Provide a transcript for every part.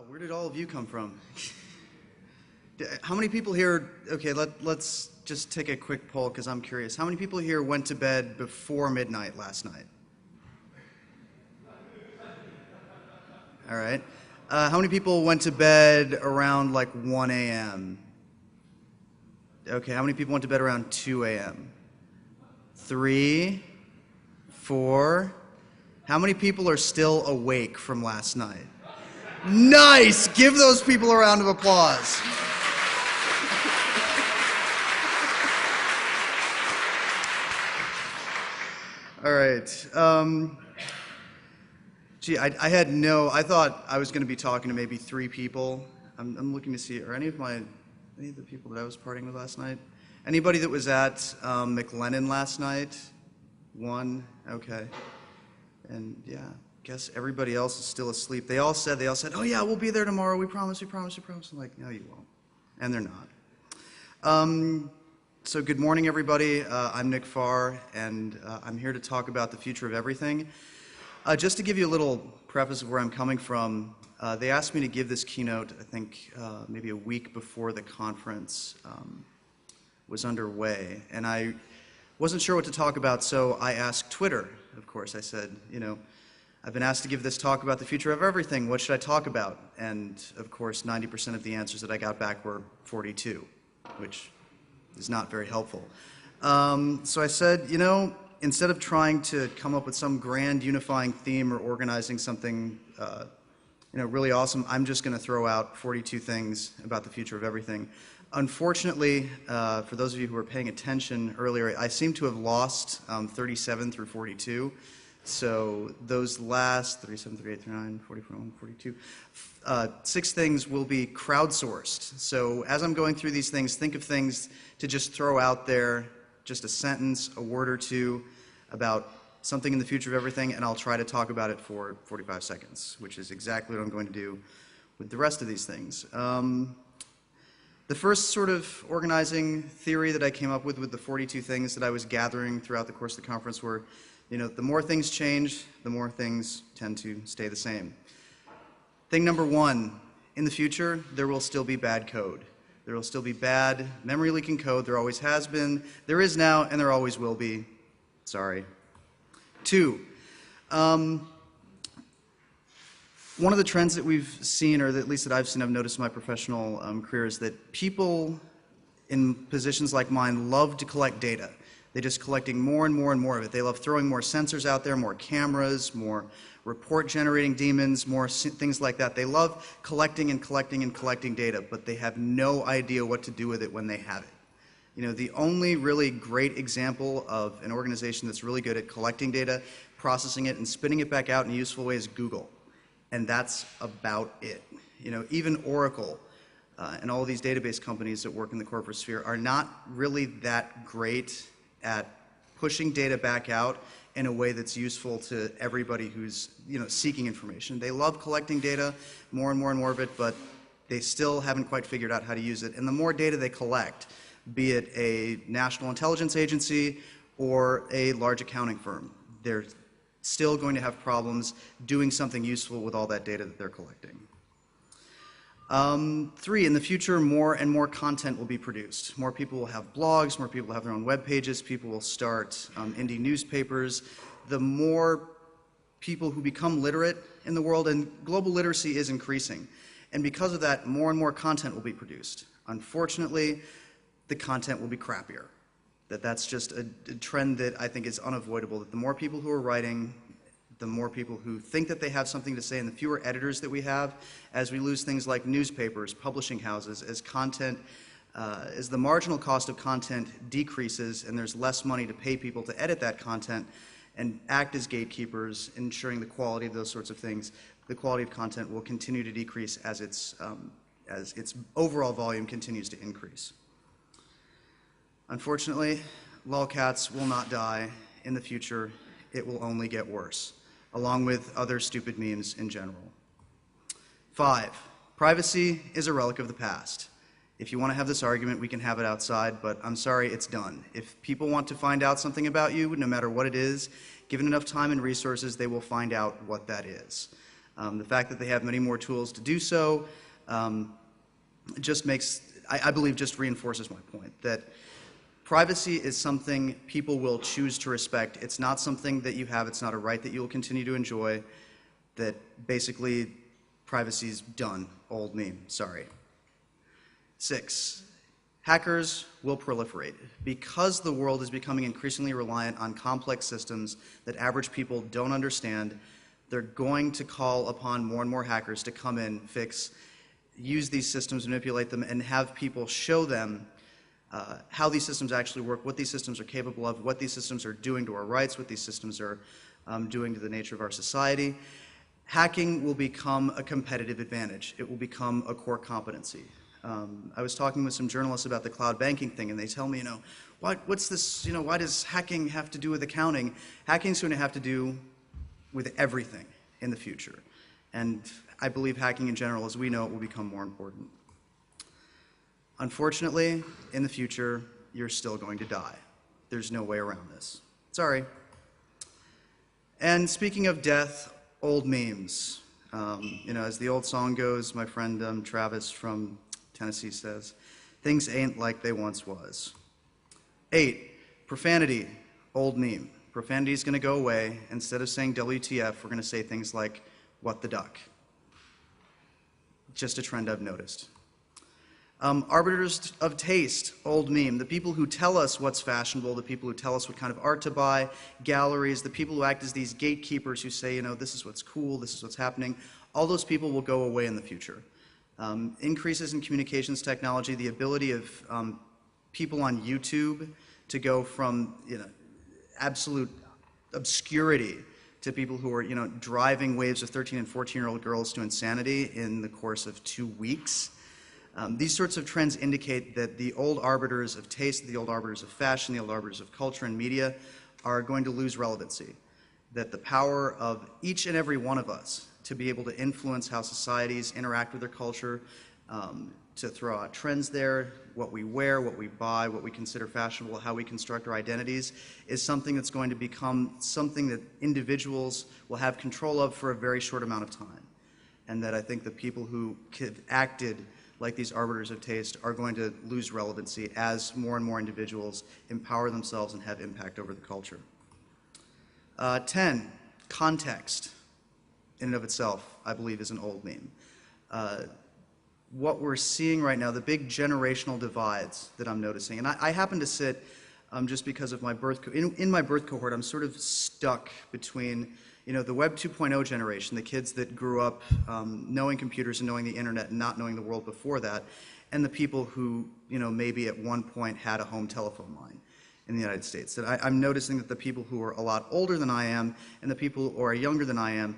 Where did all of you come from? How many people here, okay, let's just take a quick poll because I'm curious. How many people here went to bed before midnight last night? All right. How many people went to bed around like 1 a.m.? Okay, how many people went to bed around 2 a.m.? 3, 4. How many people are still awake from last night? Nice! Give those people a round of applause. All right. Gee, I thought I was going to be talking to maybe 3 people. I'm looking to see, are any of the people that I was partying with last night? Anybody that was at McLennan last night? 1, okay. And yeah, guess everybody else is still asleep. They all said, oh yeah, we'll be there tomorrow. We promise, we promise, we promise. I'm like, no, you won't. And they're not. So good morning, everybody. I'm Nick Farr, and I'm here to talk about the future of everything. Just to give you a little preface of where I'm coming from, they asked me to give this keynote, I think, maybe a week before the conference was underway. And I wasn't sure what to talk about, so I asked Twitter, of course. I said, I've been asked to give this talk about the future of everything. What should I talk about? And of course, 90% of the answers that I got back were 42, which is not very helpful. So I said, instead of trying to come up with some grand unifying theme or organizing something really awesome, I'm just going to throw out 42 things about the future of everything. Unfortunately, for those of you who were paying attention earlier, I seem to have lost 37 through 42. So those last 37, 38, 39, 44, 42, 6 things will be crowdsourced. So as I'm going through these things, think of things to just throw out there, just a sentence, a word or two about something in the future of everything, and I'll try to talk about it for 45 seconds, which is exactly what I'm going to do with the rest of these things. The first sort of organizing theory that I came up with the 42 things that I was gathering throughout the course of the conference were, the more things change, the more things tend to stay the same. Thing number 1, in the future, there will still be bad code. There will still be bad memory leaking code. There always has been, there is now, and there always will be. Sorry. 2, one of the trends that we've seen, or at least that I've seen, I've noticed in my professional career, is that people in positions like mine love to collect data. They're just collecting more and more and more of it. They love throwing more sensors out there, more cameras, more report-generating daemons, more things like that. They love collecting and collecting and collecting data, but they have no idea what to do with it when they have it. The only really great example of an organization that's really good at collecting data, processing it, and spitting it back out in a useful way is Google. And that's about it. Even Oracle and all of these database companies that work in the corporate sphere are not really that great at pushing data back out in a way that's useful to everybody who's seeking information. They love collecting data, more and more and more of it, but they still haven't quite figured out how to use it. And the more data they collect, be it a national intelligence agency or a large accounting firm, they're still going to have problems doing something useful with all that data that they're collecting. 3, in the future, more and more content will be produced. More people will have blogs, more people will have their own web pages, people will start indie newspapers. The more people who become literate in the world, and global literacy is increasing. And because of that, more and more content will be produced. Unfortunately, the content will be crappier. That's just a trend that I think is unavoidable, that the more people who are writing, the more people who think that they have something to say, and the fewer editors that we have, as we lose things like newspapers, publishing houses, as the marginal cost of content decreases and there's less money to pay people to edit that content and act as gatekeepers, ensuring the quality of those sorts of things, the quality of content will continue to decrease as its overall volume continues to increase. Unfortunately, lolcats will not die. In the future, it will only get worse, along with other stupid memes in general. 5, privacy is a relic of the past. If you want to have this argument, we can have it outside, but I'm sorry, it's done. If people want to find out something about you, no matter what it is, given enough time and resources, they will find out what that is. The fact that they have many more tools to do so just makes, I believe, just reinforces my point that privacy is something people will choose to respect. It's not something that you have. It's not a right that you will continue to enjoy. That basically privacy's done. Old meme. Sorry. 6. Hackers will proliferate. Because the world is becoming increasingly reliant on complex systems that average people don't understand, they're going to call upon more and more hackers to come in, use these systems, manipulate them, and have people show them how these systems actually work, what these systems are capable of, what these systems are doing to our rights, what these systems are doing to the nature of our society. Hacking will become a competitive advantage. It will become a core competency. I was talking with some journalists about the cloud banking thing, and they tell me, what's this, why does hacking have to do with accounting? Hacking's going to have to do with everything in the future. And I believe hacking in general, as we know it, will become more important. Unfortunately, in the future, you're still going to die. There's no way around this. Sorry. And speaking of death, old memes. As the old song goes, my friend Travis from Tennessee says, things ain't like they once was. 8, profanity, old meme. Profanity is going to go away. Instead of saying WTF, we're going to say things like, what the duck. Just a trend I've noticed. Arbiters of taste, old meme. The people who tell us what's fashionable, the people who tell us what kind of art to buy, galleries, the people who act as these gatekeepers who say, this is what's cool, this is what's happening, all those people will go away in the future. Increases in communications technology, the ability of people on YouTube to go from absolute obscurity to people who are driving waves of 13 and 14-year-old girls to insanity in the course of 2 weeks. These sorts of trends indicate that the old arbiters of taste, the old arbiters of fashion, the old arbiters of culture and media are going to lose relevancy. That the power of each and every one of us to be able to influence how societies interact with their culture, to throw out trends there, what we wear, what we buy, what we consider fashionable, how we construct our identities, is something that's going to become something that individuals will have control of for a very short amount of time. And that I think the people who acted like these arbiters of taste are going to lose relevancy as more and more individuals empower themselves and have impact over the culture. 10, context in and of itself, I believe, is an old meme. What we're seeing right now, the big generational divides that I'm noticing, and I happen to sit, just because of my in my birth cohort, I'm sort of stuck between the Web 2.0 generation, the kids that grew up knowing computers and knowing the internet and not knowing the world before that, and the people who maybe at one point had a home telephone line in the United States. That I'm noticing that the people who are a lot older than I am and the people who are younger than I am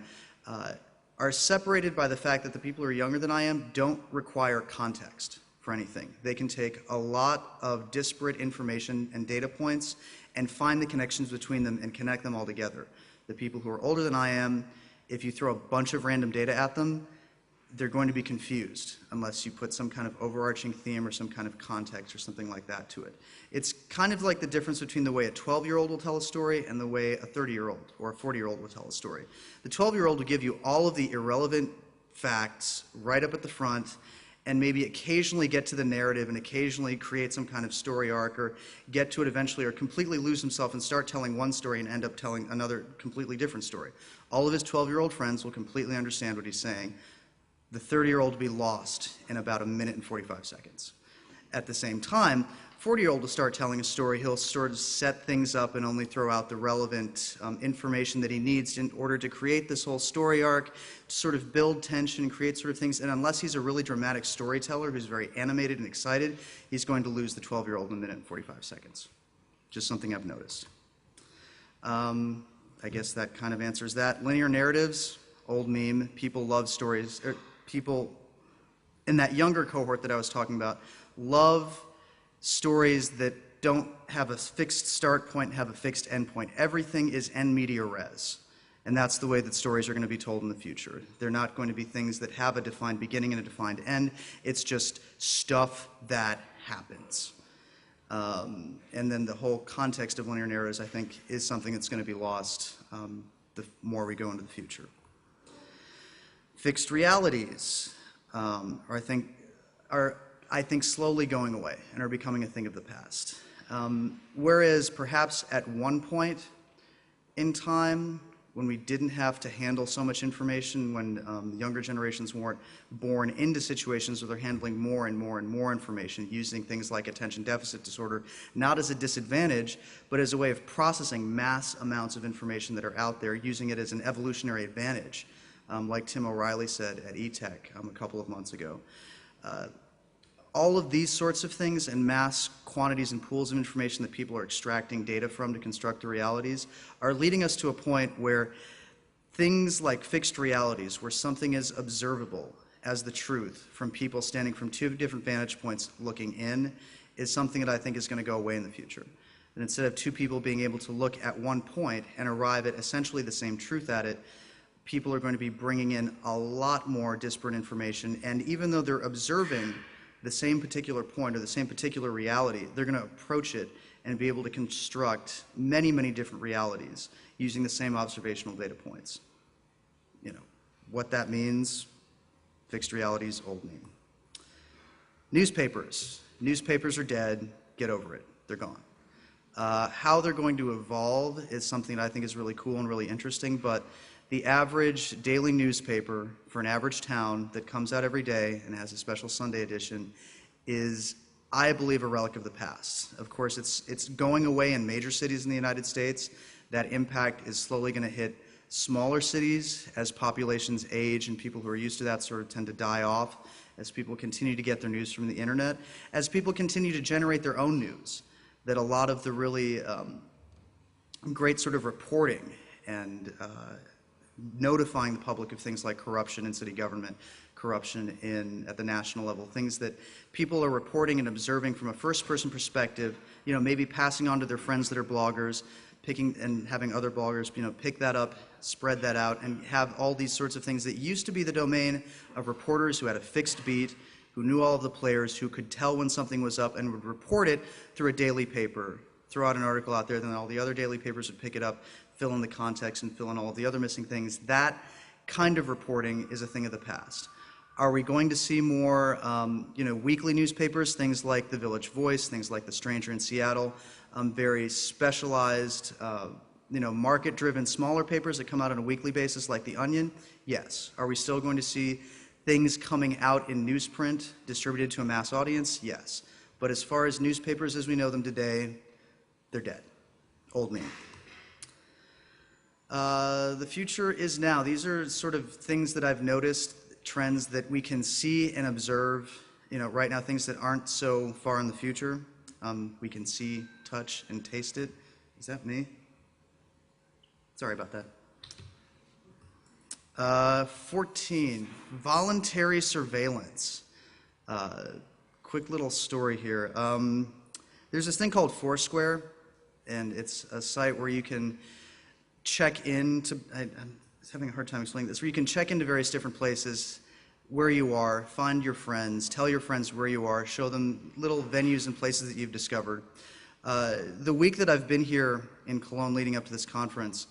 are separated by the fact that the people who are younger than I am don't require context for anything. They can take a lot of disparate information and data points and find the connections between them and connect them all together. The people who are older than I am, if you throw a bunch of random data at them, they're going to be confused unless you put some kind of overarching theme or some kind of context or something like that to it. It's kind of like the difference between the way a 12-year-old will tell a story and the way a 30-year-old or a 40-year-old will tell a story. The 12-year-old will give you all of the irrelevant facts right up at the front and maybe occasionally get to the narrative and occasionally create some kind of story arc or get to it eventually or completely lose himself and start telling one story and end up telling another completely different story. All of his 12-year-old friends will completely understand what he's saying. The 30-year-old will be lost in about 1 minute and 45 seconds. At the same time, 40-year-old will start telling a story. He'll sort of set things up and only throw out the relevant information that he needs in order to create this whole story arc, to sort of build tension, create sort of things. And unless he's a really dramatic storyteller who's very animated and excited, he's going to lose the 12-year-old in 1 minute and 45 seconds. Just something I've noticed. I guess that kind of answers that. Linear narratives, old meme. People love stories. People in that younger cohort that I was talking about love stories that don't have a fixed start point, have a fixed end point. Everything is en media res. And that's the way that stories are going to be told in the future. They're not going to be things that have a defined beginning and a defined end. It's just stuff that happens. And then the whole context of linear narratives, I think, is something that's going to be lost the more we go into the future. Fixed realities are, I think, slowly going away and are becoming a thing of the past. Whereas perhaps at one point in time, when we didn't have to handle so much information, when the younger generations weren't born into situations where they're handling more and more and more information, using things like attention deficit disorder, not as a disadvantage, but as a way of processing mass amounts of information that are out there, using it as an evolutionary advantage, like Tim O'Reilly said at eTech a couple of months ago. All of these sorts of things and mass quantities and pools of information that people are extracting data from to construct the realities are leading us to a point where things like fixed realities, where something is observable as the truth from people standing from two different vantage points looking in, is something that I think is going to go away in the future. And instead of two people being able to look at one point and arrive at essentially the same truth at it, people are going to be bringing in a lot more disparate information, and even though they're observing the same particular point or the same particular reality, they're going to approach it and be able to construct many, many different realities using the same observational data points. You know, what that means, fixed realities, old name. Newspapers. Newspapers are dead. Get over it. They're gone. How they're going to evolve is something that I think is really cool and really interesting, but the average daily newspaper for an average town that comes out every day and has a special Sunday edition is, I believe, a relic of the past. Of course, it's going away in major cities in the United States. That impact is slowly going to hit smaller cities as populations age and people who are used to that sort of tend to die off, as people continue to get their news from the internet, as people continue to generate their own news, that a lot of the really great sort of reporting and notifying the public of things like corruption in city government, corruption at the national level, things that people are reporting and observing from a first-person perspective, you know, maybe passing on to their friends that are bloggers, picking and having other bloggers, you know, pick that up, spread that out, and have all these sorts of things that used to be the domain of reporters who had a fixed beat, who knew all of the players, who could tell when something was up and would report it through a daily paper, throw out an article out there, then all the other daily papers would pick it up, fill in the context and fill in all of the other missing things. That kind of reporting is a thing of the past. Are we going to see more weekly newspapers, things like the Village Voice, things like the Stranger in Seattle, very specialized, market-driven smaller papers that come out on a weekly basis like The Onion? Yes. Are we still going to see things coming out in newsprint distributed to a mass audience? Yes. But as far as newspapers as we know them today, they're dead. Old name. The future is now. These are sort of things that I've noticed, trends that we can see and observe, right now, things that aren't so far in the future. We can see, touch, and taste it. Is that me? Sorry about that. 14, voluntary surveillance. Quick little story here. There's this thing called Foursquare, and it's a site where you can check in to, I'm having a hard time explaining this, where you can check into various different places where you are, find your friends, tell your friends where you are, show them little venues and places that you've discovered. The week that I've been here in Cologne leading up to this conference,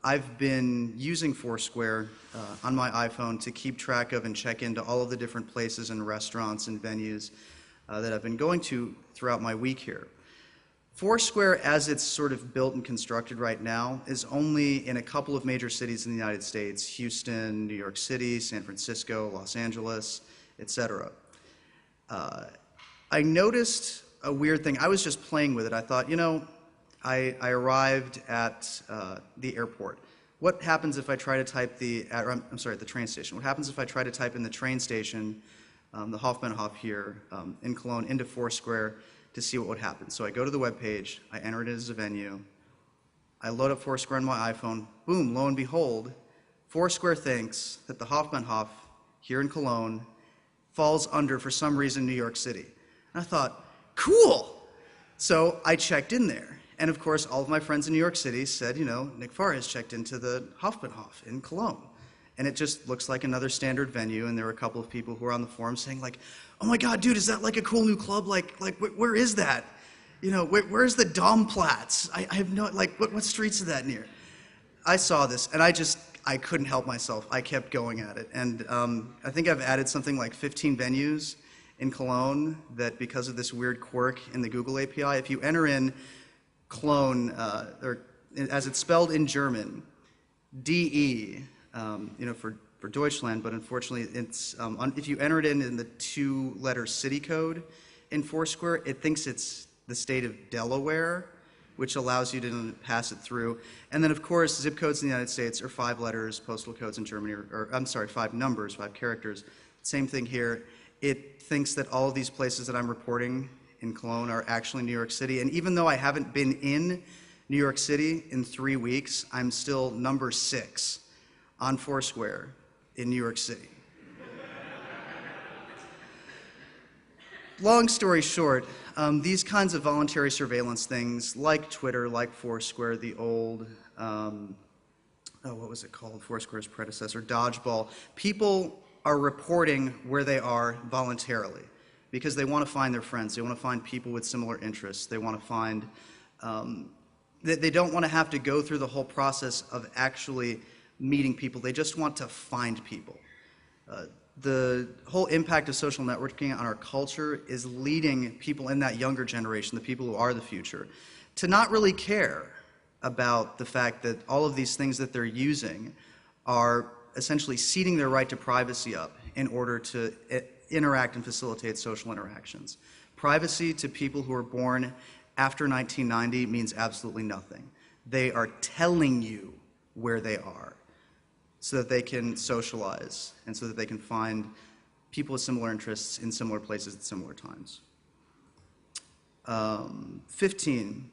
I've been using Foursquare on my iPhone to keep track of and check into all of the different places and restaurants and venues that I've been going to throughout my week here. Foursquare, as it's sort of built and constructed right now, is only in a couple of major cities in the United States: Houston, New York City, San Francisco, Los Angeles, etc. I noticed a weird thing. I was just playing with it. I thought, I arrived at the airport. What happens if I try to type at the train station? What happens if I try to type in the train station, the Hauptbahnhof here in Cologne, into Foursquare to see what would happen? So I go to the web page, I enter it as a venue, I load up Foursquare on my iPhone, boom, lo and behold, Foursquare thinks that the Hauptbahnhof here in Cologne falls under, for some reason, New York City. And I thought, cool! So I checked in there. And of course, all of my friends in New York City said, Nick Farr has checked into the Hauptbahnhof in Cologne. And it just looks like another standard venue, and there were a couple of people who were on the forum saying, like, oh my God, dude, is that like a cool new club? Like where is that? Where's the Domplatz? I have no, what streets is that near? I saw this, and I couldn't help myself. I kept going at it. And I think I've added something like 15 venues in Cologne that, because of this weird quirk in the Google API, if you enter in Cologne, or as it's spelled in German, DE, for Deutschland, but unfortunately it's, if you enter it in the two-letter city code in Foursquare, it thinks it's the state of Delaware, which allows you to pass it through. And then, of course, zip codes in the United States are 5 letters, postal codes in Germany I'm sorry, 5 numbers, 5 characters. Same thing here. It thinks that all of these places that I'm reporting in Cologne are actually New York City. And even though I haven't been in New York City in 3 weeks, I'm still number 6 on Foursquare in New York City. Long story short, these kinds of voluntary surveillance things, like Twitter, like Foursquare, the old, what was it called? Foursquare's predecessor, Dodgeball. People are reporting where they are voluntarily because they want to find their friends. They want to find people with similar interests. They want to find, they don't want to have to go through the whole process of actually meeting people. They just want to find people. The whole impact of social networking on our culture is leading people in that younger generation, the people who are the future, to not really care about the fact that all of these things that they're using are essentially ceding their right to privacy up in order to interact and facilitate social interactions. Privacy to people who are born after 1990 means absolutely nothing. They are telling you where they are so that they can socialize and so that they can find people with similar interests in similar places at similar times. 15.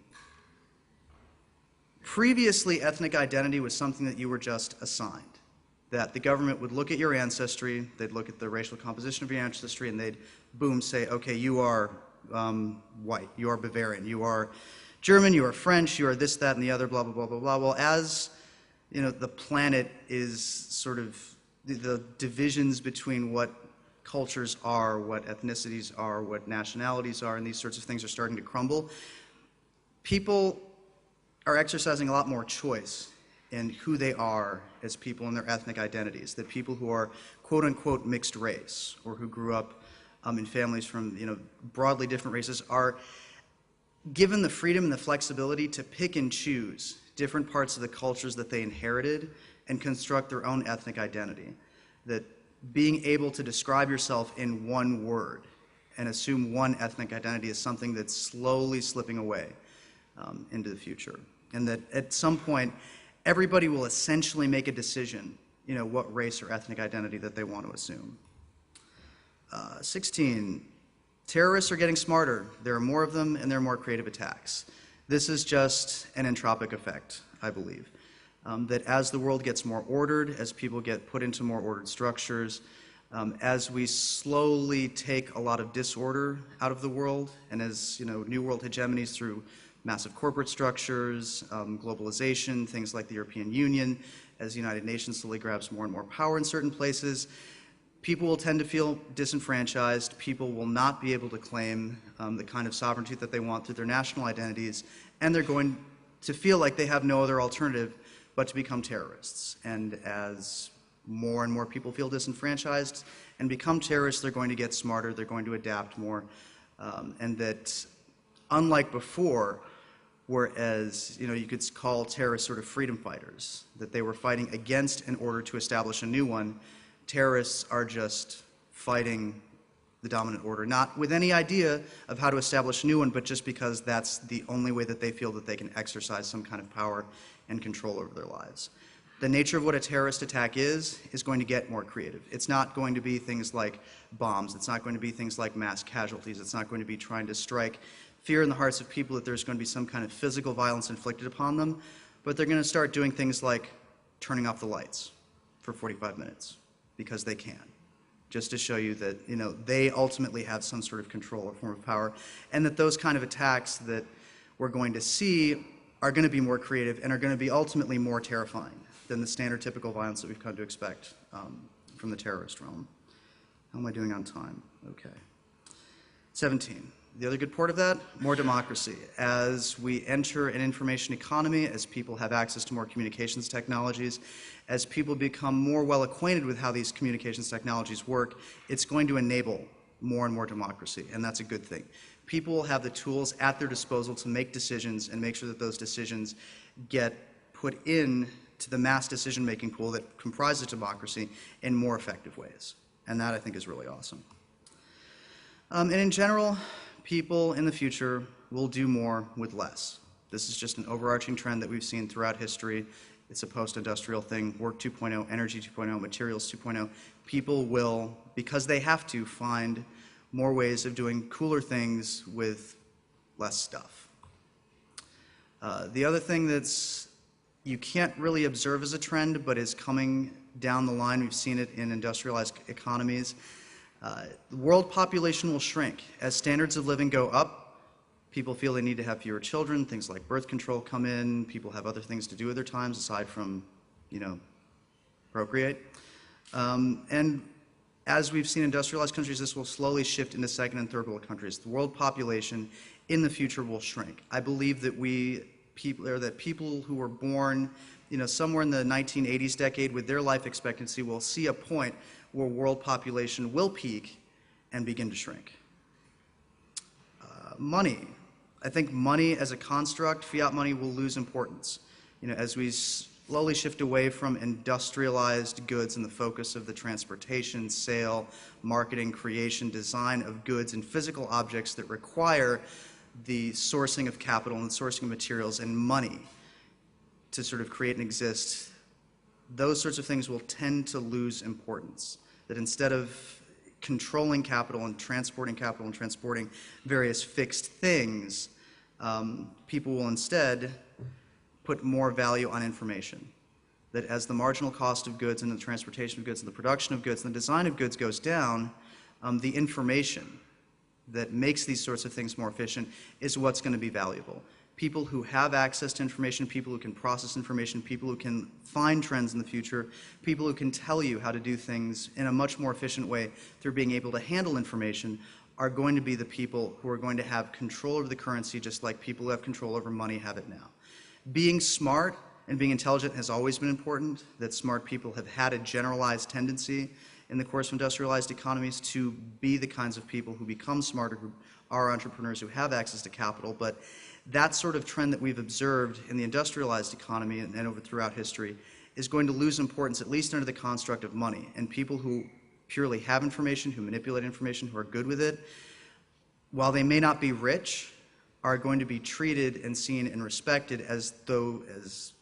Previously, ethnic identity was something that you were just assigned. That the government would look at your ancestry, they'd look at the racial composition of your ancestry, and they'd, boom, say, okay, you are white, you are Bavarian, you are German, you are French, you are this, that, and the other, blah, blah, blah, blah, blah. Well, as the planet is sort of, the divisions between what cultures are, what ethnicities are, what nationalities are, and these sorts of things are starting to crumble, people are exercising a lot more choice in who they are as people and their ethnic identities. That people who are quote-unquote mixed race or who grew up in families from broadly different races are given the freedom and the flexibility to pick and choose different parts of the cultures that they inherited and construct their own ethnic identity. That being able to describe yourself in one word and assume one ethnic identity is something that's slowly slipping away into the future. And that at some point, everybody will essentially make a decision, what race or ethnic identity that they want to assume. 16, terrorists are getting smarter. There are more of them and there are more creative attacks. This is just an entropic effect, I believe. That as the world gets more ordered, as people get put into more ordered structures, as we slowly take a lot of disorder out of the world, and as new world hegemonies through massive corporate structures, globalization, things like the European Union, as the United Nations slowly grabs more and more power in certain places, people will tend to feel disenfranchised. People will not be able to claim the kind of sovereignty that they want through their national identities, and they're going to feel like they have no other alternative but to become terrorists. And as more and more people feel disenfranchised and become terrorists, they're going to get smarter, they're going to adapt more, and that unlike before, whereas you could call terrorists sort of freedom fighters, that they were fighting against in order to establish a new one, terrorists are just fighting the dominant order, not with any idea of how to establish a new one, but just because that's the only way that they feel that they can exercise some kind of power and control over their lives. The nature of what a terrorist attack is going to get more creative. It's not going to be things like bombs. It's not going to be things like mass casualties. It's not going to be trying to strike fear in the hearts of people that there's going to be some kind of physical violence inflicted upon them, but they're going to start doing things like turning off the lights for 45 minutes because they can, just to show you that they ultimately have some sort of control or form of power, and that those kind of attacks that we're going to see are going to be more creative and are going to be ultimately more terrifying than the standard typical violence that we've come to expect from the terrorist realm. How am I doing on time? Okay. 17. The other good part of that, more democracy. As we enter an information economy, as people have access to more communications technologies, as people become more well acquainted with how these communications technologies work, it's going to enable more and more democracy, and that's a good thing. People will have the tools at their disposal to make decisions and make sure that those decisions get put in to the mass decision-making pool that comprises democracy in more effective ways. And that, I think, is really awesome. And in general, people in the future will do more with less. This is just an overarching trend that we've seen throughout history. It's a post-industrial thing, work 2.0, energy 2.0, materials 2.0. People will, because they have to, find more ways of doing cooler things with less stuff. The other thing that's you can't really observe as a trend, but is coming down the line, we've seen it in industrialized economies, the world population will shrink. As standards of living go up, people feel they need to have fewer children, things like birth control come in, people have other things to do with their times aside from, procreate. And as we've seen in industrialized countries, this will slowly shift into second and third world countries. The world population in the future will shrink. I believe that people who were born, somewhere in the 1980s decade with their life expectancy will see a point where world population will peak and begin to shrink. Money. I think money as a construct, fiat money, will lose importance. As we slowly shift away from industrialized goods and the focus of the transportation, sale, marketing, creation, design of goods and physical objects that require the sourcing of capital and sourcing of materials and money to sort of create and exist, those sorts of things will tend to lose importance. That instead of controlling capital and transporting various fixed things, people will instead put more value on information. That as the marginal cost of goods and the transportation of goods and the production of goods and the design of goods goes down, the information that makes these sorts of things more efficient is what's going to be valuable. People who have access to information, people who can process information, people who can find trends in the future, people who can tell you how to do things in a much more efficient way through being able to handle information are going to be the people who are going to have control over the currency just like people who have control over money have it now. Being smart and being intelligent has always been important, that smart people have had a generalized tendency in the course of industrialized economies to be the kinds of people who become smarter, who are entrepreneurs, who have access to capital, but that sort of trend that we've observed in the industrialized economy and over throughout history is going to lose importance, at least under the construct of money. And people who purely have information, who manipulate information, who are good with it, while they may not be rich, are going to be treated and seen and respected as though as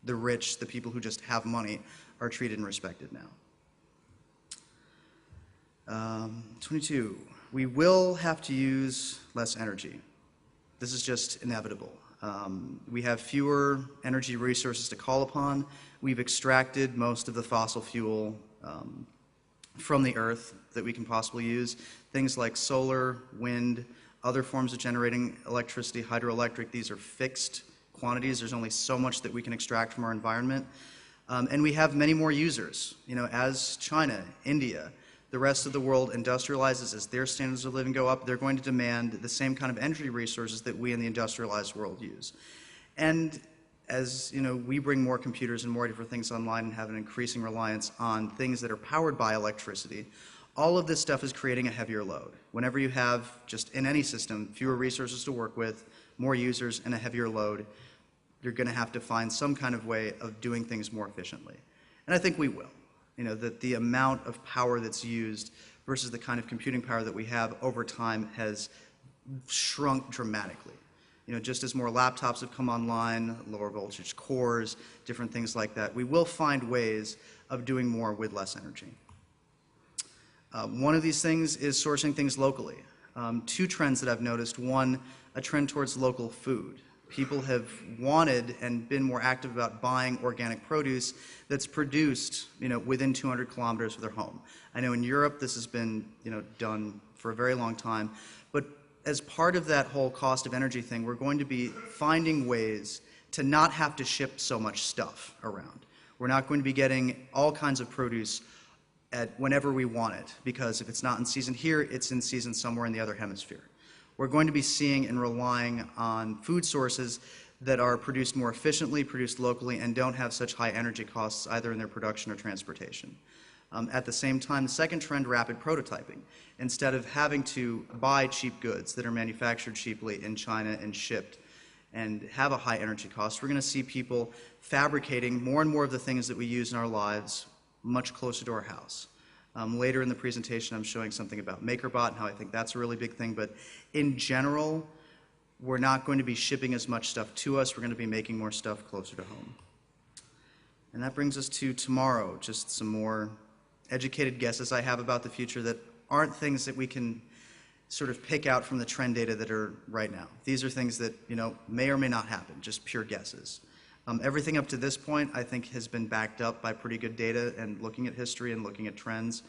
the rich, the people who just have money, are treated and respected now. 22, we will have to use less energy. This is just inevitable. We have fewer energy resources to call upon. We've extracted most of the fossil fuel from the earth that we can possibly use. Things like solar, wind, other forms of generating electricity, hydroelectric, these are fixed quantities. There's only so much that we can extract from our environment. And we have many more users. As China, India, the rest of the world industrializes, as their standards of living go up, they're going to demand the same kind of energy resources that we in the industrialized world use. And as we bring more computers and more different things online and have an increasing reliance on things that are powered by electricity, all of this stuff is creating a heavier load. Whenever you have, just in any system, fewer resources to work with, more users, and a heavier load, you're going to have to find some kind of way of doing things more efficiently. And I think we will. That the amount of power that's used versus the kind of computing power that we have over time has shrunk dramatically. Just as more laptops have come online, lower voltage cores, different things like that, we will find ways of doing more with less energy. One of these things is sourcing things locally. Two trends that I've noticed. One, a trend towards local food. People have wanted and been more active about buying organic produce that's produced, within 200 kilometers of their home. I know in Europe this has been, done for a very long time, but as part of that whole cost of energy thing, we're going to be finding ways to not have to ship so much stuff around. We're not going to be getting all kinds of produce whenever we want it, because if it's not in season here, it's in season somewhere in the other hemisphere. we're going to be seeing and relying on food sources that are produced more efficiently, produced locally, and don't have such high energy costs either in their production or transportation. At the same time, the second trend, rapid prototyping. Instead of having to buy cheap goods that are manufactured cheaply in China and shipped and have a high energy cost, we're going to see people fabricating more and more of the things that we use in our lives much closer to our house. Later in the presentation, I'm showing something about MakerBot and how I think that's a really big thing, but in general, we're not going to be shipping as much stuff to us. We're going to be making more stuff closer to home. And that brings us to tomorrow, just some more educated guesses I have about the future that aren't things that we can sort of pick out from the trend data that are right now. These are things that, you know, may or may not happen, just pure guesses. Everything up to this point, I think, has been backed up by pretty good data and looking at history and looking at trends.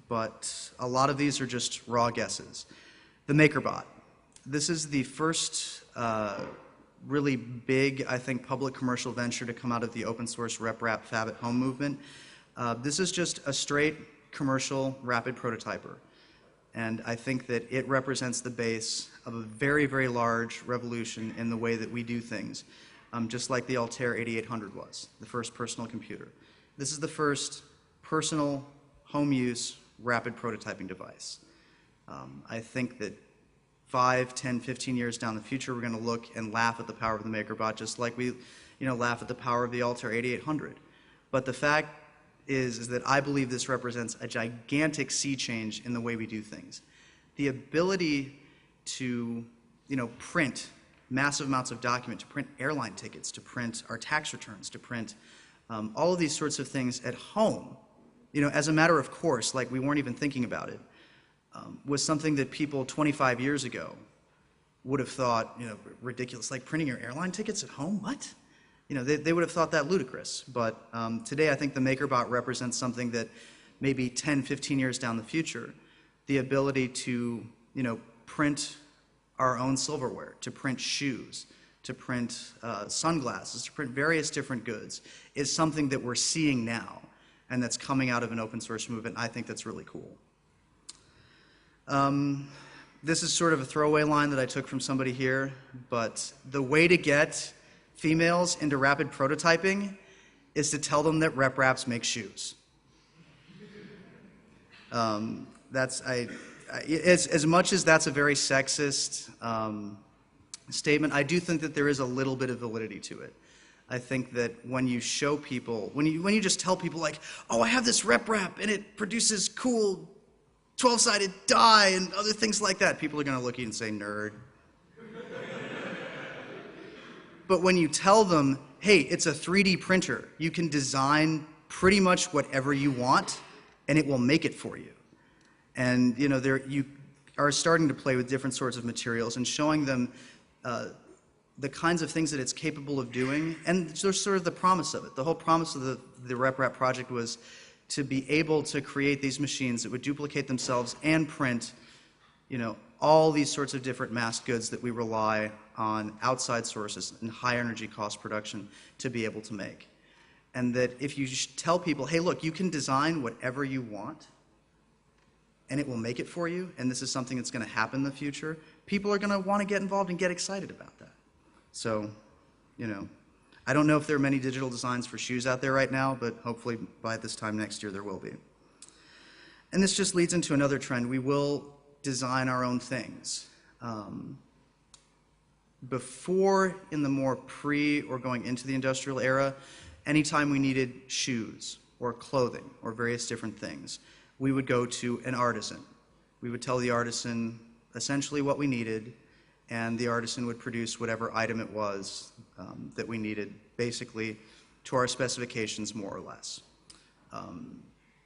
But a lot of these are just raw guesses. The MakerBot. This is the first really big, I think, public commercial venture to come out of the open source RepRap Fab at Home movement. This is just a straight commercial rapid prototyper. And I think that it represents the base of a very, very large revolution in the way that we do things, just like the Altair 8800 was, the first personal computer. This is the first personal home use rapid prototyping device. I think that 5, 10, 15 years down the future, we're going to look and laugh at the power of the MakerBot, just like we laugh at the power of the Altair 8800. But the fact is that I believe this represents a gigantic sea change in the way we do things. The ability to, print massive amounts of document, to print airline tickets, to print our tax returns, to print all of these sorts of things at home, as a matter of course, like we weren't even thinking about it, was something that people 25 years ago would have thought, ridiculous, like printing your airline tickets at home, what? They would have thought that ludicrous. But today I think the MakerBot represents something that maybe 10, 15 years down the future, the ability to, print our own silverware, to print shoes, to print sunglasses, to print various different goods, is something that we're seeing now and that's coming out of an open source movement. I think that's really cool. This is sort of a throwaway line that I took from somebody here, but the way to get females into rapid prototyping is to tell them that RepRaps make shoes. As much as that's a very sexist statement, I do think that there is a little bit of validity to it. I think that when you show people, when you just tell people like, oh, I have this RepRap and it produces cool 12-sided die and other things like that, people are going to look at you and say, nerd. But when you tell them, hey, it's a 3D printer, you can design pretty much whatever you want, and it will make it for you. And you are starting to play with different sorts of materials and showing them the kinds of things that it's capable of doing, and there's sort of the promise of it. The whole promise of the RepRap project was to be able to create these machines that would duplicate themselves and print, all these sorts of different mass goods that we rely on outside sources and high energy cost production to be able to make. And that if you tell people, hey, look, you can design whatever you want and it will make it for you, and this is something that's going to happen in the future, people are going to want to get involved and get excited about that. So, I don't know if there are many digital designs for shoes out there right now, but hopefully by this time next year there will be. And this just leads into another trend. We will design our own things. Before, in the more pre or going into the industrial era, anytime we needed shoes or clothing or various different things, we would go to an artisan. We would tell the artisan essentially what we needed, and the artisan would produce whatever item it was that we needed, basically to our specifications, more or less.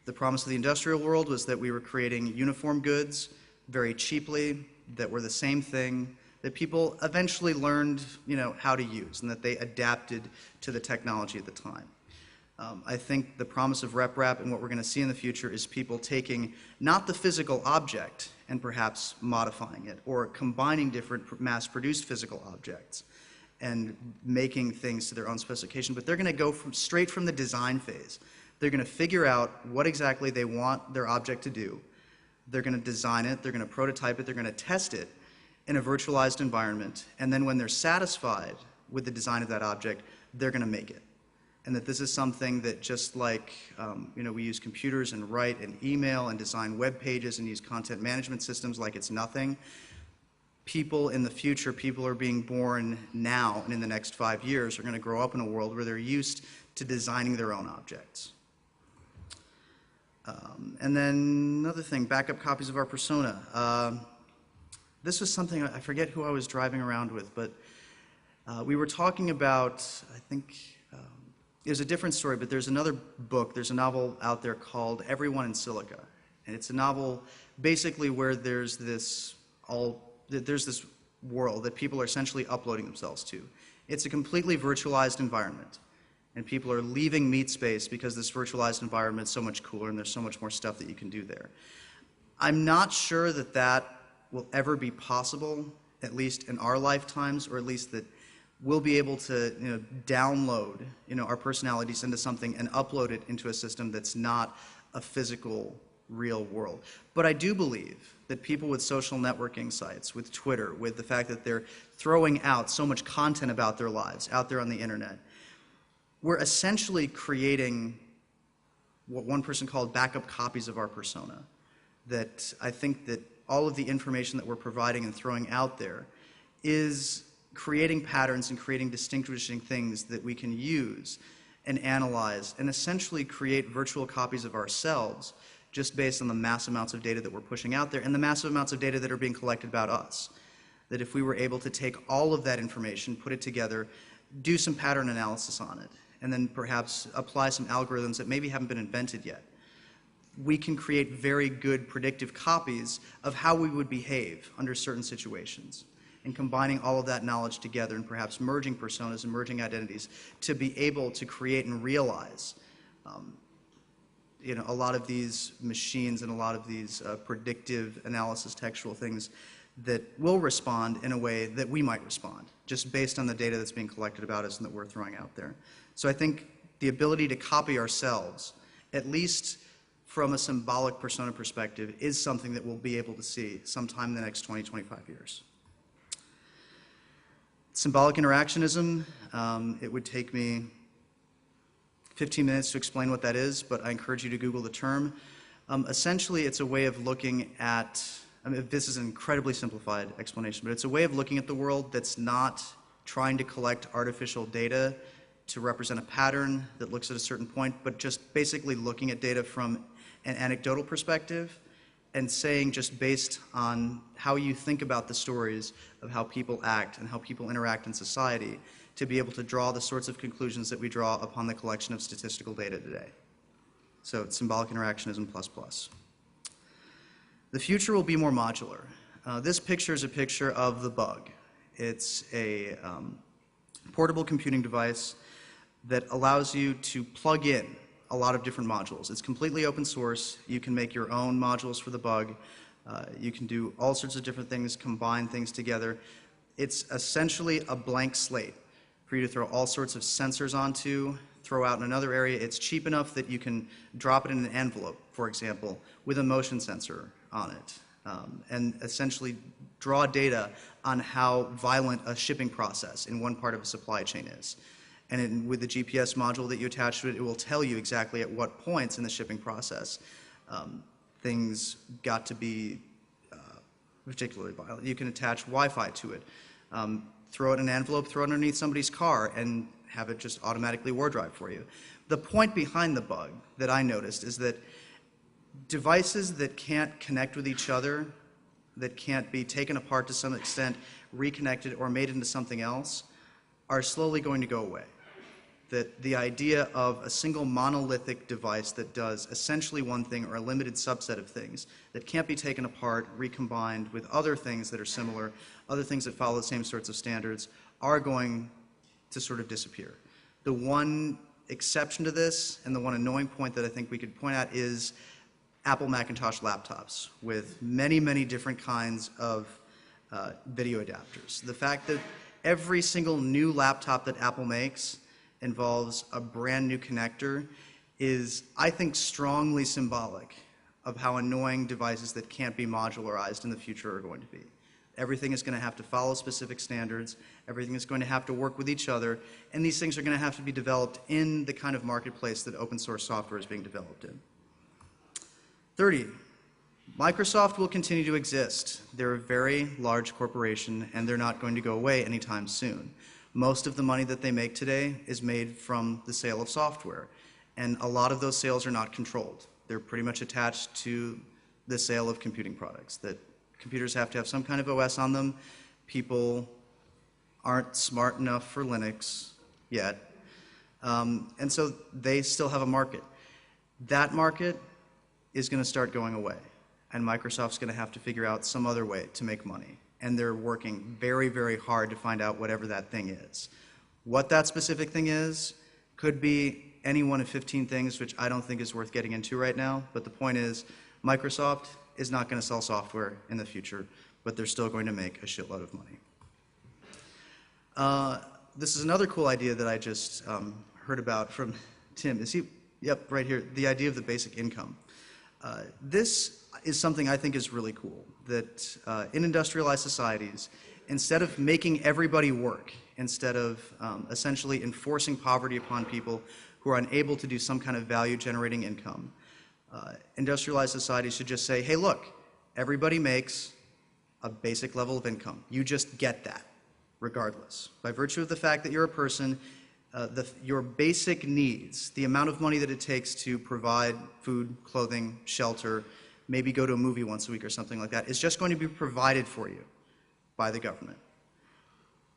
The promise of the industrial world was that we were creating uniform goods very cheaply, that were the same thing, that people eventually learned, how to use, and that they adapted to the technology at the time. I think the promise of RepRap and what we're going to see in the future is people taking not the physical object and perhaps modifying it or combining different mass-produced physical objects and making things to their own specification, but they're going to go straight from the design phase. They're going to figure out what exactly they want their object to do. they're going to design it, they're going to prototype it, they're going to test it in a virtualized environment, and then when they're satisfied with the design of that object, they're going to make it. And that this is something that just like we use computers and write and email and design web pages and use content management systems like it's nothing, people in the future, people are being born now and in the next 5 years are going to grow up in a world where they're used to designing their own objects. And then another thing, backup copies of our persona. This was something, I forget who I was driving around with, but we were talking about, I think, it was a different story, but there's another book, there's a novel out there called Everyone in Silica. And it's a novel basically where there's this world that people are essentially uploading themselves to. It's a completely virtualized environment. And people are leaving meat space because this virtualized environment is so much cooler and there's so much more stuff that you can do there. I'm not sure that that will ever be possible, at least in our lifetimes, or at least that we'll be able to download our personalities into something and upload it into a system that's not a physical, real world. But I do believe that people with social networking sites, with Twitter, with the fact that they're throwing out so much content about their lives out there on the internet, we're essentially creating what one person called backup copies of our persona. That I think that all of the information that we're providing and throwing out there is creating patterns and creating distinguishing things that we can use and analyze and essentially create virtual copies of ourselves just based on the mass amounts of data that we're pushing out there and the massive amounts of data that are being collected about us. That if we were able to take all of that information, put it together, do some pattern analysis on it, and then perhaps apply some algorithms that maybe haven't been invented yet, we can create very good predictive copies of how we would behave under certain situations. And combining all of that knowledge together and perhaps merging personas and merging identities to be able to create and realize a lot of these machines and a lot of these predictive analysis textual things that will respond in a way that we might respond, just based on the data that's being collected about us and that we're throwing out there. So I think the ability to copy ourselves, at least from a symbolic persona perspective, is something that we'll be able to see sometime in the next 20, 25 years. Symbolic interactionism, it would take me 15 minutes to explain what that is, but I encourage you to Google the term. Essentially, it's a way of looking at, this is an incredibly simplified explanation, but it's a way of looking at the world that's not trying to collect artificial data to represent a pattern that looks at a certain point, but just basically looking at data from an anecdotal perspective and saying, just based on how you think about the stories of how people act and how people interact in society, to be able to draw the sorts of conclusions that we draw upon the collection of statistical data today. So it's symbolic interactionism ++. The future will be more modular. This picture is a picture of the bug. It's a portable computing device that allows you to plug in a lot of different modules. It's completely open source. You can make your own modules for the bug. You can do all sorts of different things, combine things together. It's essentially a blank slate for you to throw all sorts of sensors onto, throw out in another area. It's cheap enough that you can drop it in an envelope, for example, with a motion sensor on it, and essentially draw data on how violent a shipping process in one part of a supply chain is. And with the GPS module that you attach to it, it will tell you exactly at what points in the shipping process things got to be particularly violent. You can attach Wi-Fi to it, throw it in an envelope, throw it underneath somebody's car, and have it just automatically war drive for you. The point behind the bug that I noticed is that devices that can't connect with each other, that can't be taken apart to some extent, reconnected, or made into something else, are slowly going to go away. That the idea of a single monolithic device that does essentially one thing or a limited subset of things that can't be taken apart, recombined with other things that are similar, other things that follow the same sorts of standards, are going to sort of disappear. The one exception to this, and the one annoying point that I think we could point out, is Apple Macintosh laptops with many, many different kinds of video adapters. The fact that every single new laptop that Apple makes involves a brand new connector is, I think, strongly symbolic of how annoying devices that can't be modularized in the future are going to be. Everything is going to have to follow specific standards. Everything is going to have to work with each other. And these things are going to have to be developed in the kind of marketplace that open source software is being developed in. 30, Microsoft will continue to exist. They're a very large corporation, and they're not going to go away anytime soon. Most of the money that they make today is made from the sale of software, and a lot of those sales are not controlled. They're pretty much attached to the sale of computing products, that computers have to have some kind of OS on them. People aren't smart enough for Linux yet, and so they still have a market. That market is going to start going away, and Microsoft's going to have to figure out some other way to make money. And they're working very, very hard to find out whatever that thing is. What that specific thing is could be any one of 15 things, which I don't think is worth getting into right now. But the point is, Microsoft is not going to sell software in the future, but they're still going to make a shitload of money. This is another cool idea that I just heard about from Tim. Is he? Yep, right here. The idea of the basic income. This is something I think is really cool, that in industrialized societies, instead of making everybody work, instead of essentially enforcing poverty upon people who are unable to do some kind of value-generating income, industrialized societies should just say, hey, look, everybody makes a basic level of income. You just get that, regardless. By virtue of the fact that you're a person, your basic needs, the amount of money that it takes to provide food, clothing, shelter, maybe go to a movie once a week or something like that, is just going to be provided for you by the government.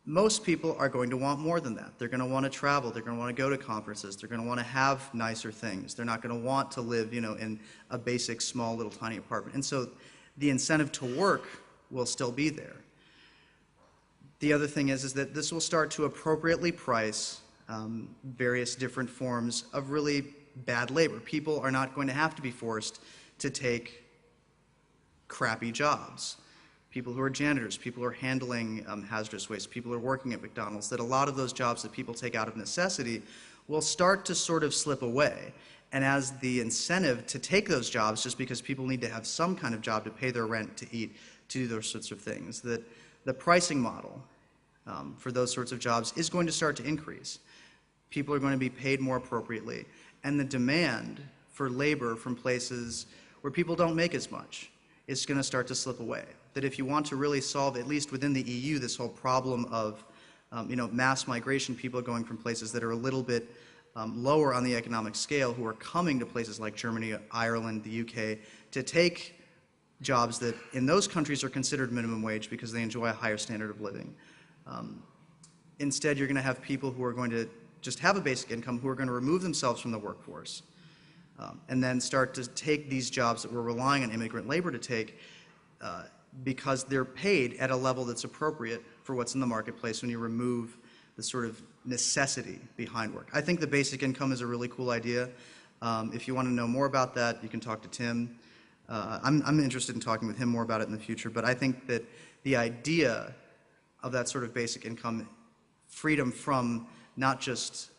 Most people are going to want more than that. They're going to want to travel. They're going to want to go to conferences. They're going to want to have nicer things. They're not going to want to live, in a basic, small, little, tiny apartment. And so the incentive to work will still be there. The other thing is that this will start to appropriately price various different forms of really bad labor. People are not going to have to be forced to take crappy jobs. People who are janitors, people who are handling hazardous waste, people who are working at McDonald's, that a lot of those jobs that people take out of necessity will start to sort of slip away. And as the incentive to take those jobs, just because people need to have some kind of job to pay their rent, to eat, to do those sorts of things, that the pricing model for those sorts of jobs is going to start to increase. People are going to be paid more appropriately. And the demand for labor from places where people don't make as much is going to start to slip away. That if you want to really solve, at least within the EU, this whole problem of mass migration, people going from places that are a little bit lower on the economic scale, who are coming to places like Germany, Ireland, the UK, to take jobs that in those countries are considered minimum wage because they enjoy a higher standard of living. Instead, you're going to have people who are going to just have a basic income, who are going to remove themselves from the workforce, and then start to take these jobs that we're relying on immigrant labor to take because they're paid at a level that's appropriate for what's in the marketplace when you remove the sort of necessity behind work. I think the basic income is a really cool idea. If you want to know more about that, you can talk to Tim. I'm interested in talking with him more about it in the future, but I think that the idea of that sort of basic income, freedom from not just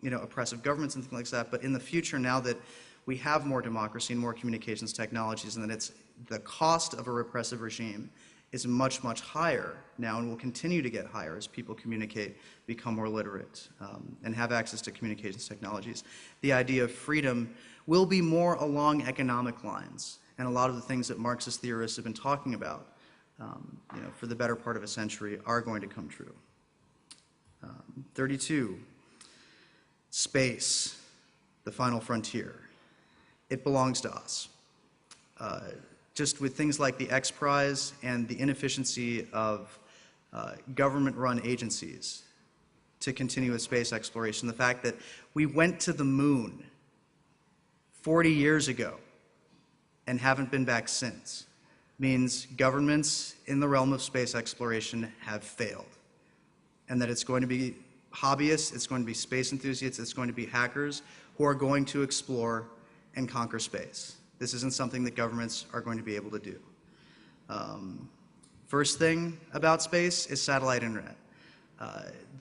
oppressive governments and things like that, but in the future, now that we have more democracy and more communications technologies, and that the cost of a repressive regime is much, much higher now and will continue to get higher as people communicate, become more literate, and have access to communications technologies. The idea of freedom will be more along economic lines, and a lot of the things that Marxist theorists have been talking about for the better part of a century are going to come true. 32, space, the final frontier. It belongs to us. Just with things like the X Prize and the inefficiency of government-run agencies to continue with space exploration, the fact that we went to the moon 40 years ago and haven't been back since means governments in the realm of space exploration have failed. And that it's going to be hobbyists, it's going to be space enthusiasts, it's going to be hackers who are going to explore and conquer space. This isn't something that governments are going to be able to do. First thing about space is satellite internet.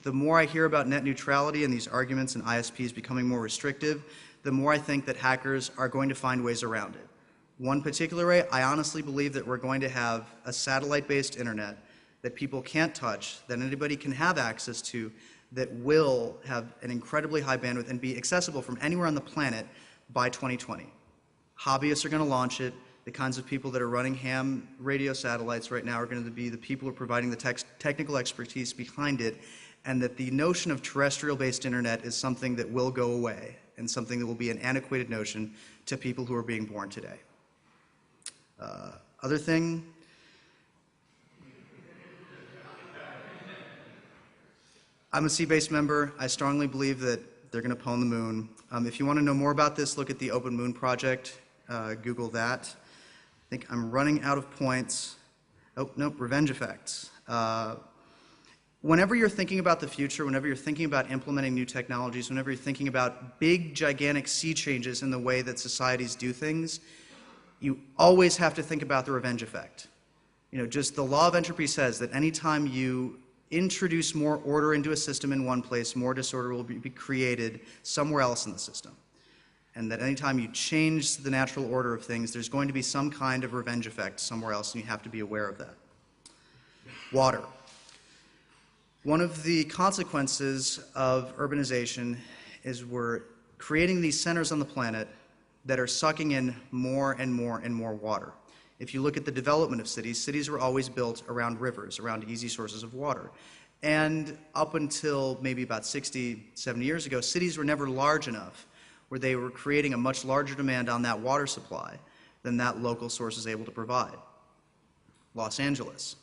The more I hear about net neutrality and these arguments and ISPs becoming more restrictive, the more I think that hackers are going to find ways around it. One particular way, I honestly believe that we're going to have a satellite-based internet that people can't touch, that anybody can have access to, that will have an incredibly high bandwidth and be accessible from anywhere on the planet by 2020. Hobbyists are going to launch it. The kinds of people that are running ham radio satellites right now are going to be the people who are providing the technical expertise behind it, and that the notion of terrestrial-based internet is something that will go away and something that will be an antiquated notion to people who are being born today. Other thing, I'm a sea-based member. I strongly believe that they're going to pwn the moon. If you want to know more about this, look at the Open Moon Project. Google that. I think I'm running out of points. Oh, nope, revenge effects. Whenever you're thinking about the future, whenever you're thinking about implementing new technologies, whenever you're thinking about big, gigantic sea changes in the way that societies do things, you always have to think about the revenge effect. Just the law of entropy says that anytime you introduce more order into a system in one place, more disorder will be created somewhere else in the system. And that anytime you change the natural order of things, there's going to be some kind of revenge effect somewhere else, and you have to be aware of that. Water. One of the consequences of urbanization is we're creating these centers on the planet that are sucking in more and more and more water. If you look at the development of cities, cities were always built around rivers, around easy sources of water. And up until maybe about 60, 70 years ago, cities were never large enough where they were creating a much larger demand on that water supply than that local source is able to provide. Los Angeles.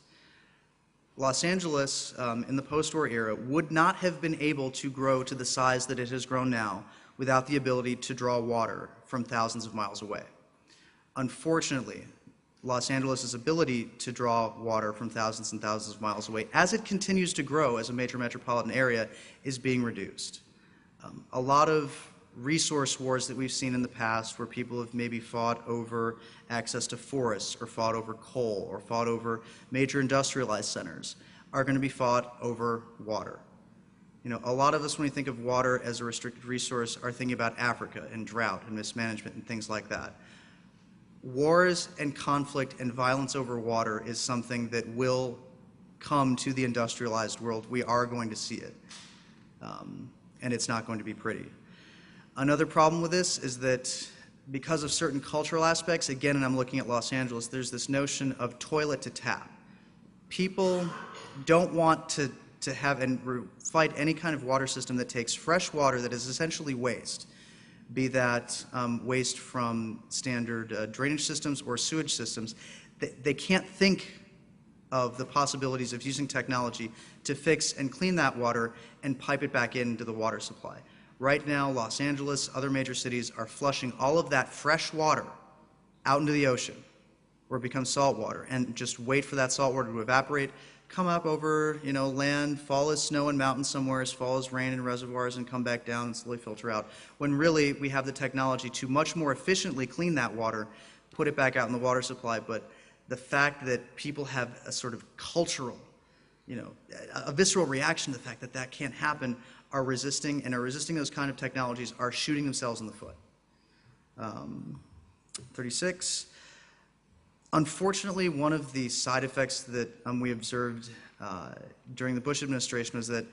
Los Angeles, in the post-war era, would not have been able to grow to the size that it has grown now without the ability to draw water from thousands of miles away. Unfortunately, Los Angeles' ability to draw water from thousands and thousands of miles away, as it continues to grow as a major metropolitan area, is being reduced. A lot of resource wars that we've seen in the past where people have maybe fought over access to forests or fought over coal or fought over major industrialized centers are going to be fought over water. A lot of us, when we think of water as a restricted resource, are thinking about Africa and drought and mismanagement and things like that. Wars and conflict and violence over water is something that will come to the industrialized world. We are going to see it, and it's not going to be pretty. Another problem with this is that because of certain cultural aspects, again, and I'm looking at Los Angeles, there's this notion of toilet to tap. People don't want to have and fight any kind of water system that takes fresh water that is essentially waste, be that waste from standard drainage systems or sewage systems. They can't think of the possibilities of using technology to fix and clean that water and pipe it back into the water supply. Right now, Los Angeles, other major cities are flushing all of that fresh water out into the ocean where it becomes salt water, and just wait for that salt water to evaporate, come up over land, fall as snow in mountains somewhere, fall as rain in reservoirs, and come back down and slowly filter out, when really we have the technology to much more efficiently clean that water, put it back out in the water supply. But the fact that people have a sort of cultural, a visceral reaction to the fact that that can't happen, are resisting those kind of technologies, are shooting themselves in the foot. 36. Unfortunately, one of the side effects that we observed during the Bush administration was that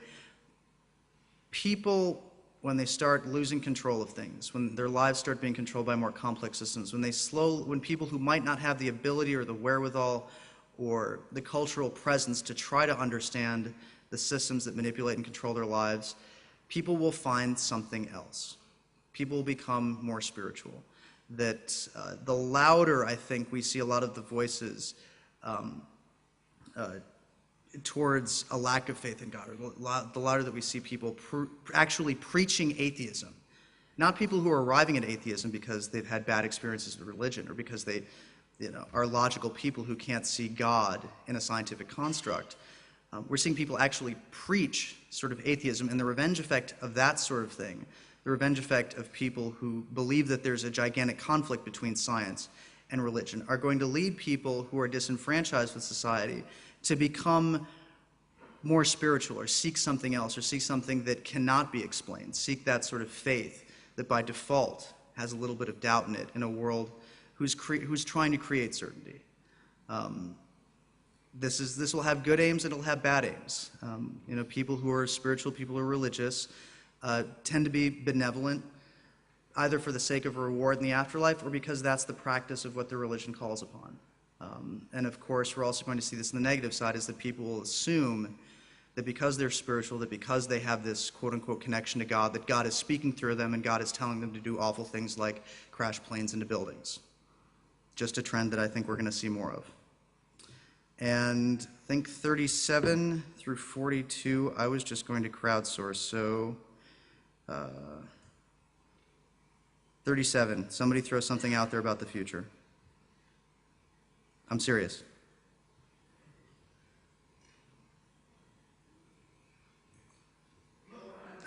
people, when they start losing control of things, when their lives start being controlled by more complex systems, when people who might not have the ability or the wherewithal or the cultural presence to try to understand the systems that manipulate and control their lives, people will find something else. People will become more spiritual. That the louder, I think, we see a lot of the voices towards a lack of faith in God, or the louder that we see people actually preaching atheism. Not people who are arriving at atheism because they've had bad experiences with religion or because they are logical people who can't see God in a scientific construct. We're seeing people actually preach sort of atheism, and the revenge effect of that sort of thing, the revenge effect of people who believe that there's a gigantic conflict between science and religion, are going to lead people who are disenfranchised with society to become more spiritual or seek something else or seek something that cannot be explained, seek that sort of faith that by default has a little bit of doubt in it in a world who's trying to create certainty. This will have good aims and it'll have bad aims. People who are spiritual, people who are religious, tend to be benevolent, either for the sake of a reward in the afterlife or because that's the practice of what their religion calls upon. And of course, we're also going to see this on the negative side, is that people will assume that because they're spiritual, that because they have this quote-unquote connection to God, that God is speaking through them and God is telling them to do awful things like crash planes into buildings. Just a trend that I think we're going to see more of. And I think 37 through 42, I was just going to crowdsource, so 37, somebody throw something out there about the future. I'm serious.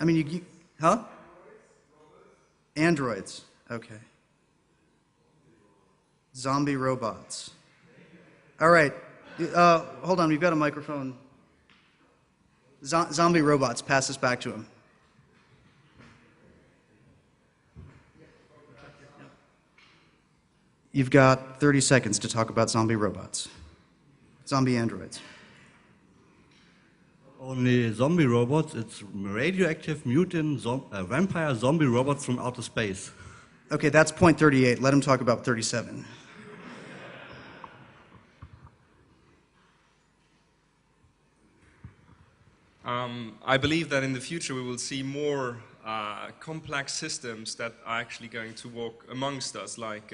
I mean, huh? Androids, okay. Zombie robots. All right, hold on, we've got a microphone. Zombie robots, pass this back to him. You've got 30 seconds to talk about zombie robots. Zombie androids. Only zombie robots, it's radioactive mutant vampire zombie robots from outer space. Okay, that's point 38. Let him talk about 37. I believe that in the future we will see more complex systems that are actually going to walk amongst us. Like,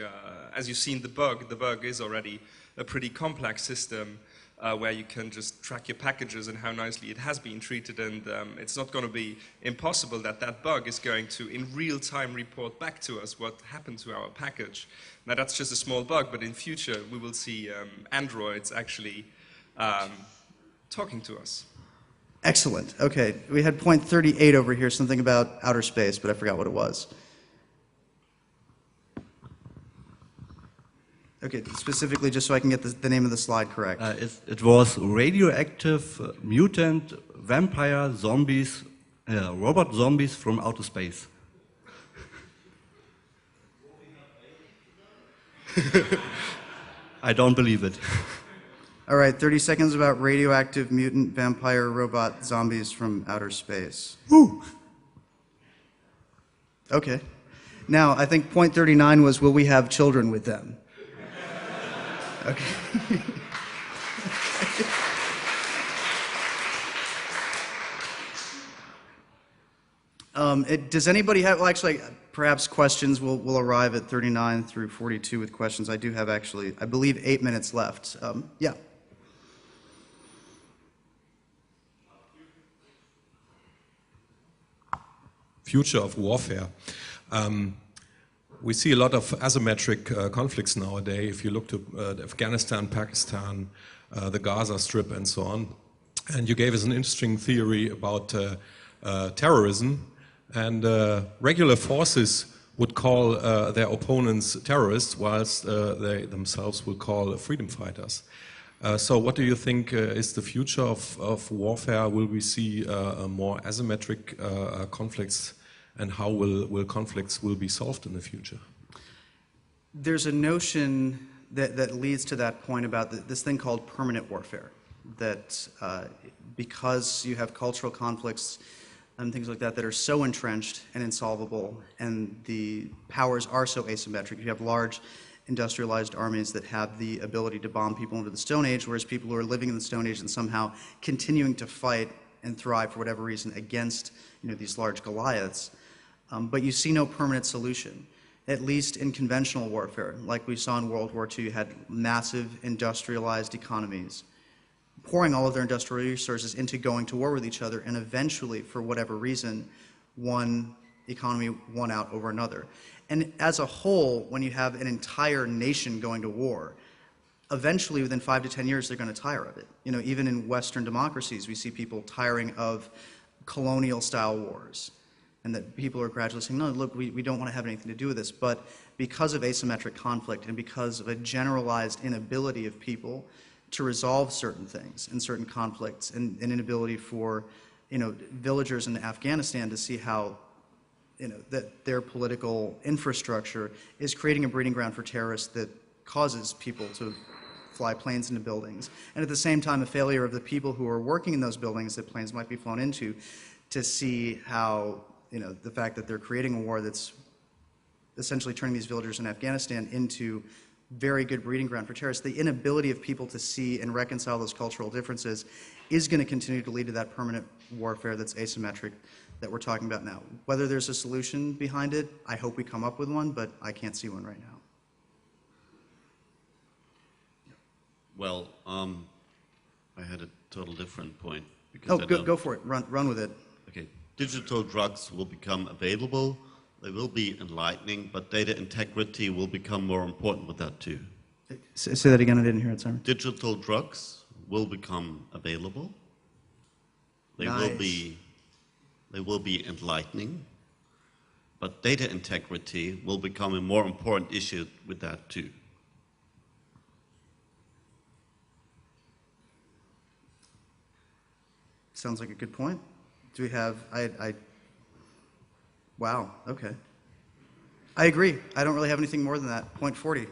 as you've seen the bug is already a pretty complex system where you can just track your packages and how nicely it has been treated, and it's not going to be impossible that that bug is going to, in real time, report back to us what happened to our package. Now, that's just a small bug, but in future we will see androids actually talking to us. Excellent. Okay, we had point 38 over here, something about outer space, but I forgot what it was. Okay, specifically, just so I can get the name of the slide correct. It was radioactive mutant vampire zombies, robot zombies from outer space. I don't believe it. All right, 30 seconds about radioactive mutant vampire robot zombies from outer space. Woo! Okay. Now, I think point 39 was, will we have children with them? Okay. Does anybody have, well, actually, perhaps questions will arrive at 39 through 42 with questions. I do have actually, I believe, 8 minutes left. Yeah. Future of warfare. We see a lot of asymmetric conflicts nowadays. If you look to Afghanistan, Pakistan, the Gaza Strip, and so on. And you gave us an interesting theory about terrorism. And regular forces would call their opponents terrorists, whilst they themselves will call freedom fighters. So what do you think is the future of warfare? Will we see more asymmetric conflicts, and how will conflicts be solved in the future? There's a notion that leads to that point about this thing called permanent warfare, that because you have cultural conflicts and things like that are so entrenched and insolvable, and the powers are so asymmetric, you have large industrialized armies that have the ability to bomb people into the Stone Age, whereas people who are living in the Stone Age and somehow continuing to fight and thrive for whatever reason against these large Goliaths. But you see no permanent solution, at least in conventional warfare. Like we saw in World War II, you had massive industrialized economies pouring all of their industrial resources into going to war with each other, and eventually, for whatever reason, one economy won out over another. And as a whole, when you have an entire nation going to war, eventually, within 5 to 10 years, they're going to tire of it. Even in Western democracies, we see people tiring of colonial-style wars, and that people are gradually saying, no, look, we don't want to have anything to do with this. But because of asymmetric conflict and because of a generalized inability of people to resolve certain things and certain conflicts, and an inability for villagers in Afghanistan to see how that their political infrastructure is creating a breeding ground for terrorists that causes people to fly planes into buildings, and at the same time a failure of the people who are working in those buildings that planes might be flown into to see how, the fact that they're creating a war that's essentially turning these villagers in Afghanistan into very good breeding ground for terrorists. The inability of people to see and reconcile those cultural differences is going to continue to lead to that permanent warfare that's asymmetric that we're talking about now. Whether there's a solution behind it, I hope we come up with one, but I can't see one right now. Well, I had a total different point. Because Go for it. Run with it. Okay. Digital drugs will become available. They will be enlightening, but data integrity will become more important with that too. Say that again. I didn't hear it, Simon. Digital drugs will become available. They will be enlightening, but data integrity will become a more important issue with that too. Sounds like a good point. Do we have, wow, okay. I agree. I don't really have anything more than that. Point 40.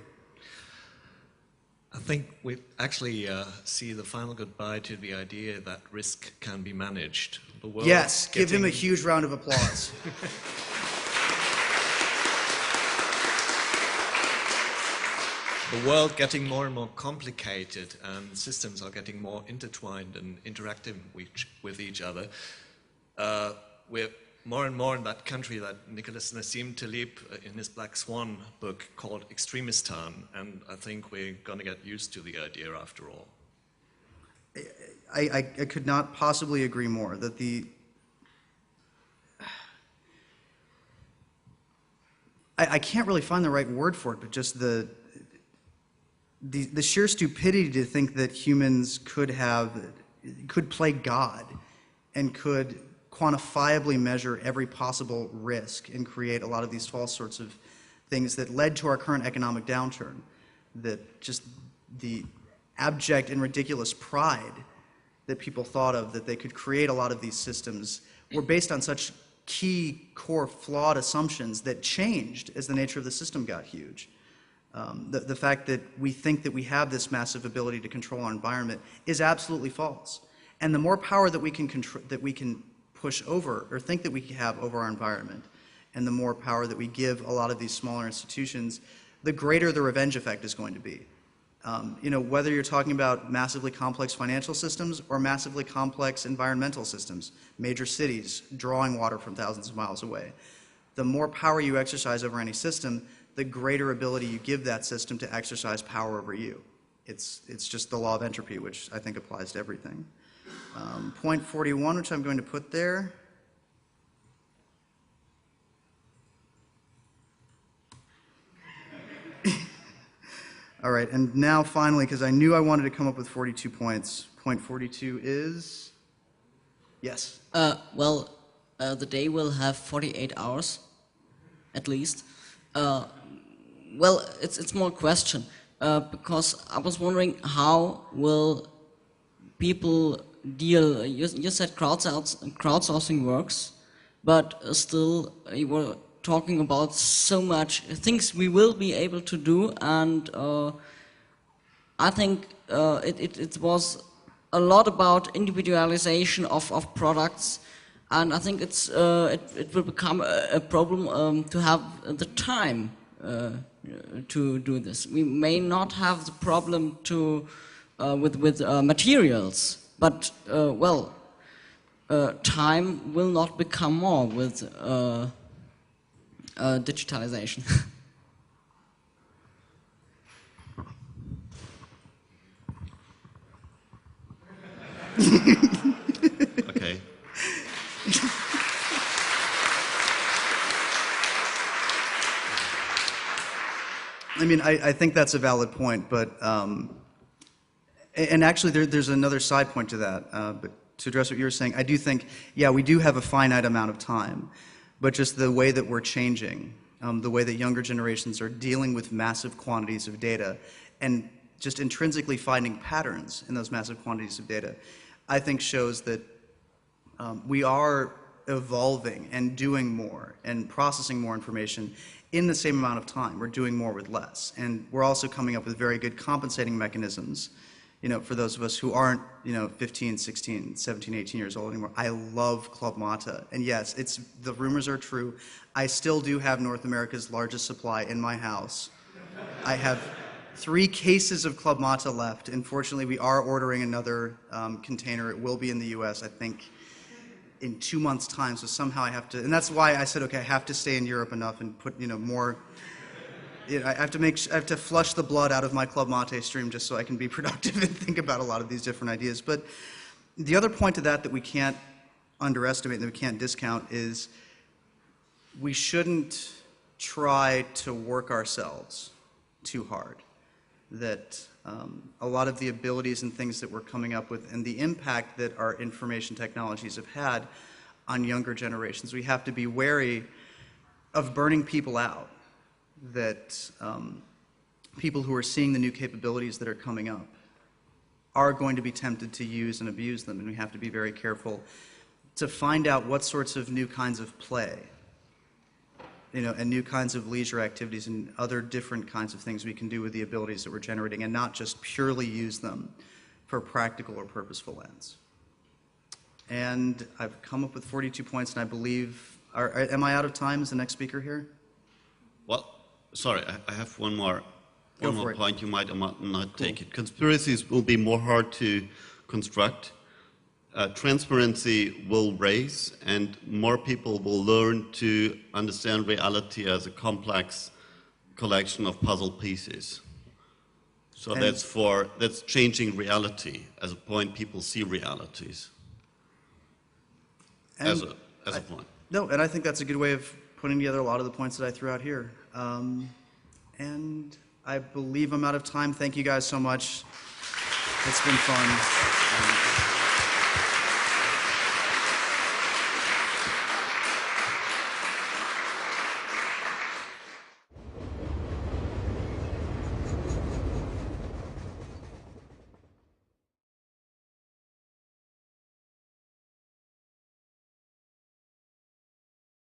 I think we actually see the final goodbye to the idea that risk can be managed. The world Yes, give him a huge round of applause. The world getting more and more complicated, and systems are getting more intertwined and interacting with each other. We're more and more in that country that Nicholas Nassim Taleb in his Black Swan book called Extremistan, and I think we're going to get used to the idea after all. I could not possibly agree more that I can't really find the right word for it, but just the sheer stupidity to think that humans could play God and could quantifiably measure every possible risk and create a lot of these false sorts of things that led to our current economic downturn. That just the abject and ridiculous pride that people thought of that they could create a lot of these systems were based on such key, core, flawed assumptions that changed as the nature of the system got huge. The fact that we think that we have this massive ability to control our environment is absolutely false. And the more power that we can push over or think that we have over our environment, and the more power that we give a lot of these smaller institutions, the greater the revenge effect is going to be. Whether you're talking about massively complex financial systems or massively complex environmental systems, major cities drawing water from thousands of miles away, the more power you exercise over any system, the greater ability you give that system to exercise power over you. It's just the law of entropy, which I think applies to everything. Point 41, which I'm going to put there. All right, and now finally, because I knew I wanted to come up with 42 points, point 42 is? Yes? The day will have 48 hours, at least. It's more a question, because I was wondering how will people deal, you said crowdsourcing works, but still you were talking about so much things we will be able to do, and I think it was a lot about individualization of products, and I think it will become a problem to have the time to do this. We may not have the problem with materials, but time will not become more with digitalization. Okay. I mean, I think that's a valid point, but and actually there's another side point to that. But to address what you were saying, I do think, yeah, we do have a finite amount of time, but just the way that we're changing, the way that younger generations are dealing with massive quantities of data, and just intrinsically finding patterns in those massive quantities of data, I think shows that we are evolving and doing more and processing more information in the same amount of time. We're doing more with less. And we're also coming up with very good compensating mechanisms, for those of us who aren't, 15, 16, 17, 18 years old anymore. I love Club Mate. And yes, the rumors are true. I still do have North America's largest supply in my house. I have 3 cases of Club Mate left. Unfortunately, we are ordering another container. It will be in the US, I think, in 2 months' time. So somehow I have to, and that's why I said, okay, I have to stay in Europe enough and put, more. I have to flush the blood out of my Club Mate stream just so I can be productive and think about a lot of these different ideas. But the other point to that we can't underestimate and that we can't discount is we shouldn't try to work ourselves too hard. That a lot of the abilities and things that we're coming up with and the impact that our information technologies have had on younger generations, we have to be wary of burning people out. That people who are seeing the new capabilities that are coming up are going to be tempted to use and abuse them, and we have to be very careful to find out what sorts of new kinds of play, and new kinds of leisure activities and other different kinds of things we can do with the abilities that we're generating, and not just purely use them for practical or purposeful ends. And I've come up with 42 points, and I believe, am I out of time as the next speaker here? Well, sorry, I have one more point. You might or might not take it. Conspiracies will be more hard to construct. Transparency will raise, and more people will learn to understand reality as a complex collection of puzzle pieces. So that's changing reality as a point people see realities. As a point. No, and I think that's a good way of putting together a lot of the points that I threw out here. And I believe I'm out of time. Thank you guys so much. It's been fun.